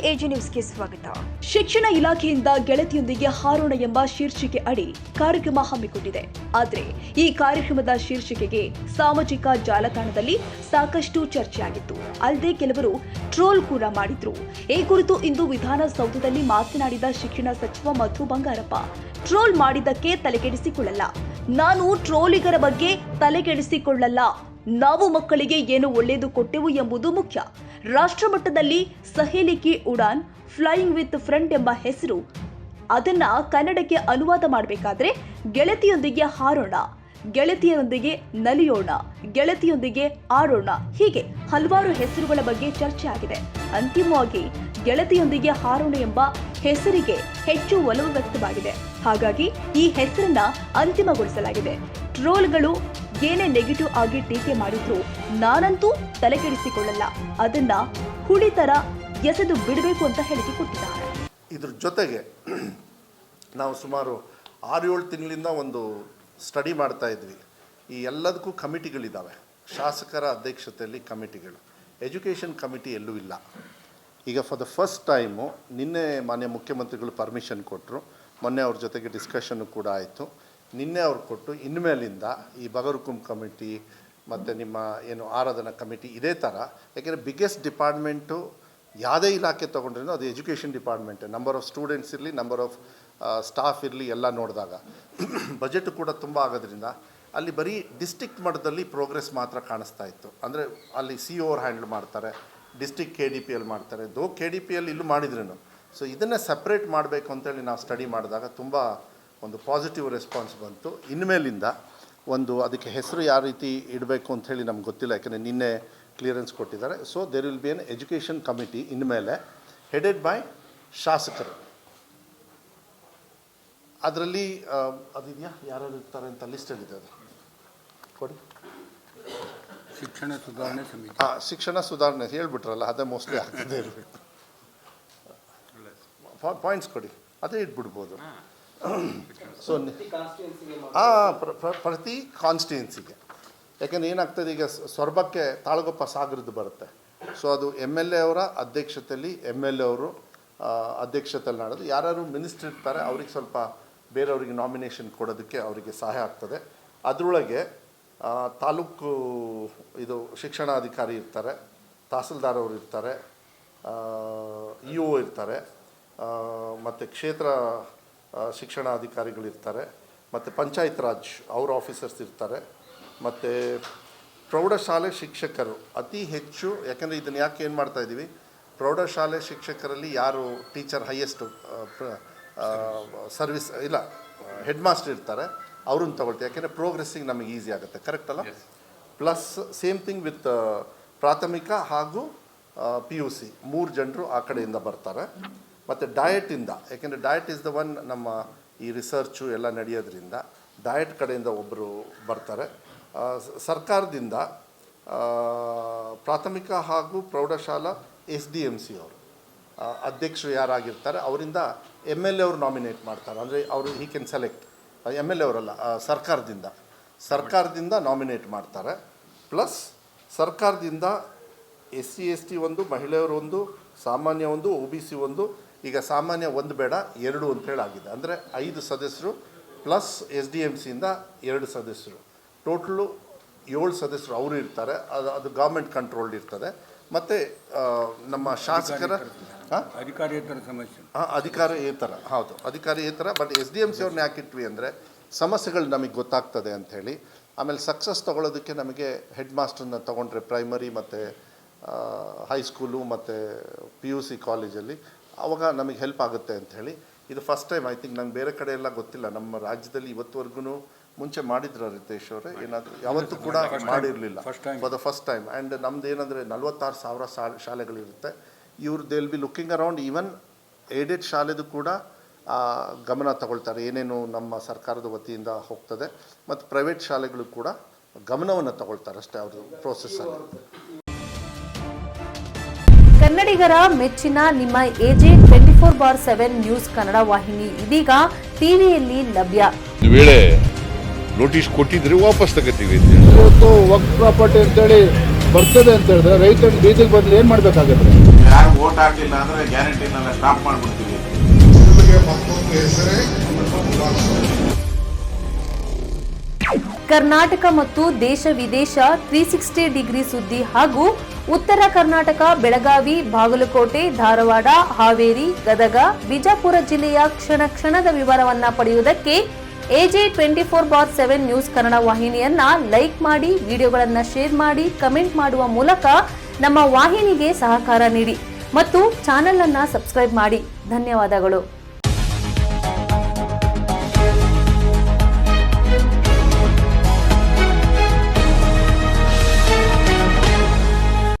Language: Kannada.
ಎಜಿ ನ್ಯೂಸ್ಗೆ ಸ್ವಾಗತ. ಶಿಕ್ಷಣ ಇಲಾಖೆಯಿಂದ ಗೆಳತಿಯೊಂದಿಗೆ ಹಾರೋಣ ಎಂಬ ಶೀರ್ಷಿಕೆ ಅಡಿ ಕಾರ್ಯಕ್ರಮ ಹಮ್ಮಿಕೊಂಡಿದೆ. ಆದರೆ ಈ ಕಾರ್ಯಕ್ರಮದ ಶೀರ್ಷಿಕೆಗೆ ಸಾಮಾಜಿಕ ಜಾಲತಾಣದಲ್ಲಿ ಸಾಕಷ್ಟು ಚರ್ಚೆಯಾಗಿತ್ತು. ಅಲ್ಲದೆ ಕೆಲವರು ಟ್ರೋಲ್ ಕೂಡ ಮಾಡಿದ್ರು. ಈ ಕುರಿತು ಇಂದು ವಿಧಾನಸೌಧದಲ್ಲಿ ಮಾತನಾಡಿದ ಶಿಕ್ಷಣ ಸಚಿವ ಮಧು ಬಂಗಾರಪ್ಪ, ಟ್ರೋಲ್ ಮಾಡಿದ್ದಕ್ಕೆ ತಲೆಕೆಡಿಸಿಕೊಳ್ಳಲ್ಲ. ನಾನು ಟ್ರೋಲಿಗರ ಬಗ್ಗೆ ತಲೆಕೆಡಿಸಿಕೊಳ್ಳಲ್ಲ. ನಾವು ಮಕ್ಕಳಿಗೆ ಏನು ಒಳ್ಳೆಯದು ಕೊಟ್ಟೆವು ಎಂಬುದು ಮುಖ್ಯ. ರಾಷ್ಟ್ರಮಟ್ಟದಲ್ಲಿ ಸಹೇಲಿ ಕಿ ಉಡಾನ್, ಫ್ಲೈಯಿಂಗ್ ವಿತ್ ಫ್ರೆಂಡ್ ಎಂಬ ಹೆಸರು. ಅದನ್ನ ಕನ್ನಡಕ್ಕೆ ಅನುವಾದ ಮಾಡಬೇಕಾದ್ರೆ ಗೆಳತಿಯೊಂದಿಗೆ ಹಾರೋಣ, ಗೆಳತಿಯೊಂದಿಗೆ ನಲಿಯೋಣ, ಗೆಳತಿಯೊಂದಿಗೆ ಆಡೋಣ, ಹೀಗೆ ಹಲವಾರು ಹೆಸರುಗಳ ಬಗ್ಗೆ ಚರ್ಚೆ ಆಗಿದೆ. ಅಂತಿಮವಾಗಿ ಗೆಳತಿಯೊಂದಿಗೆ ಹಾರೋಣ ಎಂಬ ಹೆಸರಿಗೆ ಹೆಚ್ಚು ಒಲವು ವ್ಯಕ್ತವಾಗಿದೆ. ಹಾಗಾಗಿ ಈ ಹೆಸರನ್ನ ಅಂತಿಮಗೊಳಿಸಲಾಗಿದೆ. ಟ್ರೋಲ್ಗಳು ಏನೇ ನೆಗೆಟಿವ್ ಆಗಿ ಟೀಕೆ ಮಾಡಿದ್ರು ನಾನಂತೂ ತಲೆಕೆಡಿಸಿಕೊಳ್ಳಲ್ಲ. ಅದನ್ನ ಹುಳಿತರ ಎಸೆದು ಬಿಡಬೇಕು ಅಂತ ಹೇಳಿಕೆ ಕೊಟ್ಟಿದ್ದಾರೆ. ಇದ್ರ ಜೊತೆಗೆ ನಾವು ಸುಮಾರು 6-7 ತಿಂಗಳಿಂದ ಒಂದು ಸ್ಟಡಿ ಮಾಡ್ತಾ ಇದ್ವಿ. ಈ ಎಲ್ಲದಕ್ಕೂ ಕಮಿಟಿಗಳಿದ್ದಾವೆ. ಶಾಸಕರ ಅಧ್ಯಕ್ಷತೆಯಲ್ಲಿ ಕಮಿಟಿಗಳು. ಎಜುಕೇಷನ್ ಕಮಿಟಿ ಎಲ್ಲೂ ಇಲ್ಲ. ಈಗ ಫಾರ್ ದ ಫಸ್ಟ್ ಟೈಮು ನಿನ್ನೆ ಮಾನ್ಯ ಮುಖ್ಯಮಂತ್ರಿಗಳು ಪರ್ಮಿಷನ್ ಕೊಟ್ಟರು. ಮೊನ್ನೆ ಅವ್ರ ಜೊತೆಗೆ ಡಿಸ್ಕಷನ್ನು ಕೂಡ ಆಯಿತು. ನಿನ್ನೆ ಅವ್ರು ಕೊಟ್ಟು ಇನ್ಮೇಲಿಂದ ಈ ಬಗರುಕುಂ ಕಮಿಟಿ ಮತ್ತು ನಿಮ್ಮ ಏನು ಆರಾಧನಾ ಕಮಿಟಿ ಇದೇ ಥರ, ಯಾಕೆಂದರೆ ಬಿಗ್ಗೆಸ್ಟ್ ಡಿಪಾರ್ಟ್ಮೆಂಟು ಯಾವುದೇ ಇಲಾಖೆ ತೊಗೊಂಡ್ರೂ ಅದು ಎಜುಕೇಷನ್ ಡಿಪಾರ್ಟ್ಮೆಂಟೇ. ನಂಬರ್ ಆಫ್ ಸ್ಟೂಡೆಂಟ್ಸ್ ಇರಲಿ, ನಂಬರ್ ಆಫ್ ಸ್ಟಾಫ್ ಇರಲಿ, ಎಲ್ಲ ನೋಡಿದಾಗ ಬಜೆಟ್ ಕೂಡ ತುಂಬ ಆಗೋದ್ರಿಂದ ಅಲ್ಲಿ ಬರೀ ಡಿಸ್ಟ್ರಿಕ್ಟ್ ಮಟ್ಟದಲ್ಲಿ ಪ್ರೋಗ್ರೆಸ್ ಮಾತ್ರ ಕಾಣಿಸ್ತಾ ಇತ್ತು. ಅಂದರೆ ಅಲ್ಲಿ ಸಿ ಓರ್ ಹ್ಯಾಂಡಲ್ ಮಾಡ್ತಾರೆ, ಡಿಸ್ಟ್ರಿಕ್ಟ್ KDPL ಮಾಡ್ತಾರೆ. KDPL ಇಲ್ಲೂ ಮಾಡಿದ್ರೂ. ಸೊ ಇದನ್ನೇ ಸಪ್ರೇಟ್ ಮಾಡಬೇಕು ಅಂತೇಳಿ ನಾವು ಸ್ಟಡಿ ಮಾಡಿದಾಗ ತುಂಬ ಒಂದು ಪಾಸಿಟಿವ್ ರೆಸ್ಪಾನ್ಸ್ ಬಂತು. ಇನ್ಮೇಲಿಂದ ಒಂದು ಅದಕ್ಕೆ ಹೆಸರು ಯಾವ ರೀತಿ ಇಡಬೇಕು ಅಂಥೇಳಿ ನಮ್ಗೆ ಗೊತ್ತಿಲ್ಲ, ಯಾಕೆಂದರೆ ನಿನ್ನೆ ಕ್ಲಿಯರೆನ್ಸ್ ಕೊಟ್ಟಿದ್ದಾರೆ. So there will be an education committee ಇನ್ಮೇಲೆ ಹೆಡೆಡ್ ಬೈ ಶಾಸಕರು. ಅದರಲ್ಲಿ ಅದಿದೆಯಾ, ಯಾರು ಇರ್ತಾರೆ ಅಂತ ಲಿಸ್ಟಲ್ಲಿದೆ, ಅದು ಕೊಡಿ. ಶಿಕ್ಷಣ ಸುಧಾರಣೆ ಸಮಿತಿ. ಶಿಕ್ಷಣ ಸುಧಾರಣೆ ಹೇಳ್ಬಿಟ್ರಲ್ಲ, ಅದೇ ಮೋಸ್ಟ್ಲಿ ಆಗ್ತದೆ ಇರಬೇಕು. ಪಾಯಿಂಟ್ಸ್ ಕೊಡಿ, ಅದೇ ಇಟ್ಬಿಡ್ಬೋದು. ಸೊ ಪ್ರತಿ ಕಾನ್ಸ್ಟಿಟ್ಯೂನ್ಸಿಗೆ, ಯಾಕೆಂದರೆ ಏನಾಗ್ತದೆ, ಈಗ ಸೊರಬಕ್ಕೆ ತಾಳಗೊಪ್ಪ ಸಾಗರದ್ದು ಬರುತ್ತೆ. ಸೊ ಅದು MLA ಅವರ ಅಧ್ಯಕ್ಷತೆಯಲ್ಲಿ MLA ಅವರು ಅಧ್ಯಕ್ಷತೆಯಲ್ಲಿ ಮಾಡೋದು. ಯಾರು ಮಿನಿಸ್ಟ್ರ್ ಇರ್ತಾರೆ ಅವ್ರಿಗೆ ಸ್ವಲ್ಪ ಬೇರೆಯವ್ರಿಗೆ ನಾಮಿನೇಷನ್ ಕೊಡೋದಕ್ಕೆ ಅವರಿಗೆ ಸಹಾಯ ಆಗ್ತದೆ. ಅದರೊಳಗೆ ತಾಲೂಕು ಇದು ಶಿಕ್ಷಣಾಧಿಕಾರಿ ಇರ್ತಾರೆ, ತಹಸೀಲ್ದಾರ್ ಅವರು ಇರ್ತಾರೆ, EO ಇರ್ತಾರೆ, ಮತ್ತು ಕ್ಷೇತ್ರ ಶಿಕ್ಷಣಾಧಿಕಾರಿಗಳಿರ್ತಾರೆ, ಮತ್ತು ಪಂಚಾಯತ್ ರಾಜ್ ಅವ್ರ ಆಫೀಸರ್ಸ್ ಇರ್ತಾರೆ, ಮತ್ತು ಪ್ರೌಢಶಾಲೆ ಶಿಕ್ಷಕರು ಅತಿ ಹೆಚ್ಚು. ಯಾಕೆಂದರೆ ಇದನ್ನು ಯಾಕೆ ಏನು ಮಾಡ್ತಾಯಿದ್ದೀವಿ, ಪ್ರೌಢಶಾಲೆ ಶಿಕ್ಷಕರಲ್ಲಿ ಯಾರು ಟೀಚರ್ ಹೈಯೆಸ್ಟ್ ಸರ್ವಿಸ್ ಇಲ್ಲ, ಹೆಡ್ ಮಾಸ್ಟರ್ ಇರ್ತಾರೆ, ಅವ್ರನ್ನ ತಗೊಳ್ತೀವಿ. ಯಾಕೆಂದರೆ ಪ್ರೋಗ್ರೆಸ್ಸಿಗೆ ನಮಗೆ ಈಸಿ ಆಗುತ್ತೆ. ಕರೆಕ್ಟ್ ಅಲ್ಲ? ಪ್ಲಸ್ ಸೇಮ್ ಥಿಂಗ್ ವಿತ್ ಪ್ರಾಥಮಿಕ ಹಾಗೂ PUC 3 ಜನರು ಆ ಕಡೆಯಿಂದ ಬರ್ತಾರೆ. ಮತ್ತು ಡಯಟಿಂದ, ಯಾಕೆಂದರೆ ಡಯಟ್ ಇಸ್ ದ ಒನ್, ನಮ್ಮ ಈ ರಿಸರ್ಚು ಎಲ್ಲ ನಡೆಯೋದ್ರಿಂದ ಡಯಟ್ ಕಡೆಯಿಂದ ಒಬ್ಬರು ಬರ್ತಾರೆ. ಸರ್ಕಾರದಿಂದ ಪ್ರಾಥಮಿಕ ಹಾಗೂ ಪ್ರೌಢಶಾಲಾ SDMC ಅವರು ಅಧ್ಯಕ್ಷರು ಯಾರಾಗಿರ್ತಾರೆ ಅವರಿಂದ MLA ಅವರು ನಾಮಿನೇಟ್ ಮಾಡ್ತಾರೆ. ಅಂದರೆ ಅವರು ಹಿ ಕ್ಯಾನ್ ಸೆಲೆಕ್ಟ್. MLA ಅವರಲ್ಲ, ಸರ್ಕಾರದಿಂದ ನಾಮಿನೇಟ್ ಮಾಡ್ತಾರೆ. ಪ್ಲಸ್ ಸರ್ಕಾರದಿಂದ SC ST ಒಂದು, ಮಹಿಳೆಯರು ಒಂದು, ಸಾಮಾನ್ಯ ಒಂದು, OBC ಒಂದು. ಈಗ ಸಾಮಾನ್ಯ 1 ಬೇಡ 2 ಅಂತೇಳಿ ಆಗಿದೆ. ಅಂದರೆ 5 ಸದಸ್ಯರು ಪ್ಲಸ್ SDMCಯಿಂದ 2 ಸದಸ್ಯರು, ಟೋಟಲು 7 ಸದಸ್ಯರು ಅವರು ಇರ್ತಾರೆ. ಅದು ಗೌರ್ಮೆಂಟ್ ಕಂಟ್ರೋಲ್ಡ್ ಇರ್ತದೆ. ಮತ್ತು ನಮ್ಮ ಶಾಸಕರ ಅಧಿಕಾರಿಯೇತರ ಸಮಸ್ಯೆ, ಅಧಿಕಾರಿಯೇತರ, ಹೌದು ಅಧಿಕಾರಿಯೇತರ. ಬಟ್ SDMC ಅವ್ರನ್ನ ಯಾಕಿಟ್ವಿ ಅಂದರೆ ಸಮಸ್ಯೆಗಳು ನಮಗೆ ಗೊತ್ತಾಗ್ತದೆ ಅಂಥೇಳಿ. ಆಮೇಲೆ ಸಕ್ಸಸ್ ತೊಗೊಳೋದಕ್ಕೆ ನಮಗೆ ಹೆಡ್ ಮಾಸ್ಟರ್ನ ತೊಗೊಂಡ್ರೆ ಪ್ರೈಮರಿ ಮತ್ತು ಹೈಸ್ಕೂಲು ಮತ್ತು PUC ಕಾಲೇಜಲ್ಲಿ ಆವಾಗ ನಮಗೆ ಹೆಲ್ಪ್ ಆಗುತ್ತೆ ಅಂಥೇಳಿ. ಇದು ಫಸ್ಟ್ ಟೈಮ್, ಐ ಥಿಂಕ್. ನಂಗೆ ಬೇರೆ ಕಡೆ ಎಲ್ಲ ಗೊತ್ತಿಲ್ಲ. ನಮ್ಮ ರಾಜ್ಯದಲ್ಲಿ ಇವತ್ತುವರೆಗೂ ಮುಂಚೆ ಮಾಡಿದ್ರು ರಿತೇಶ್ ಅವರೇ, ಏನಾದರೂ ಯಾವತ್ತೂ ಕೂಡ ಮಾಡಿರಲಿಲ್ಲ, for the first time. And ನಮ್ದು ಏನಂದರೆ 46,000 ಶಾಲೆಗಳಿರುತ್ತೆ. ಇವ್ರು they will be looking around. Even aided ಶಾಲೆದು ಕೂಡ ಗಮನ ತಗೊಳ್ತಾರೆ, ಏನೇನು ನಮ್ಮ ಸರ್ಕಾರದ ವತಿಯಿಂದ ಹೋಗ್ತದೆ. ಮತ್ತು ಪ್ರೈವೇಟ್ ಶಾಲೆಗಳು ಕೂಡ ಗಮನವನ್ನು ತಗೊಳ್ತಾರೆ ಅಷ್ಟೇ ಅವ್ರ ಪ್ರೋಸೆಸ್ಸಲ್ಲಿ. ಕನ್ನಡಿಗರ ಮೆಚ್ಚಿನ ನಿಮ್ಮ AJ 24/7 ನ್ಯೂಸ್ ಕನ್ನಡ ವಾಹಿನಿ ಇದೀಗ ಟಿವಿಯಲ್ಲಿ ಲಭ್ಯ. ವೇಳೆ ನೋಟಿಸ್ ಕೊಟ್ಟಿದ್ರೆ ವಾಪಸ್ ತಗೋತೀವಿ. ಇವತ್ತು ವಕ್ಫ್ ಪ್ರಾಪರ್ಟಿ ಅಂತೇಳಿ ಬರ್ತದೆ ಅಂತ ಹೇಳಿದ್ರೆ ರೈತರು ಬೀದಿಗೆ ಬದಲು ಏನು ಮಾಡಬೇಕಾಗುತ್ತೆ? ಯಾರು ವೋಟ್ ಹಾಕಲಿಲ್ಲ ಅಂದರೆ ಗ್ಯಾರಂಟಿನೆಲ್ಲ ಸ್ಟಾಪ್ ಮಾಡಿಬಿಡ್ತೀವಿ. ಕರ್ನಾಟಕ ಮತ್ತು ದೇಶ ವಿದೇಶ 360 ಡಿಗ್ರಿ ಸುದ್ದಿ ಹಾಗೂ ಉತ್ತರ ಕರ್ನಾಟಕ ಬೆಳಗಾವಿ, ಬಾಗಲಕೋಟೆ, ಧಾರವಾಡ, ಹಾವೇರಿ, ಗದಗ, ಬಿಜಾಪುರ ಜಿಲ್ಲೆಯ ಕ್ಷಣ ಕ್ಷಣದ ವಿವರವನ್ನ ಪಡೆಯುವುದಕ್ಕೆ AJ 24/7 ನ್ಯೂಸ್ ಕನ್ನಡ ವಾಹಿನಿಯನ್ನ ಲೈಕ್ ಮಾಡಿ, ವಿಡಿಯೋಗಳನ್ನ ಶೇರ್ ಮಾಡಿ, ಕಮೆಂಟ್ ಮಾಡುವ ಮೂಲಕ ನಮ್ಮ ವಾಹಿನಿಗೆ ಸಹಕಾರ ನೀಡಿ ಮತ್ತು ಚಾನೆಲ್ ಅನ್ನ ಸಬ್ಸ್ಕ್ರೈಬ್ ಮಾಡಿ. ಧನ್ಯವಾದಗಳು.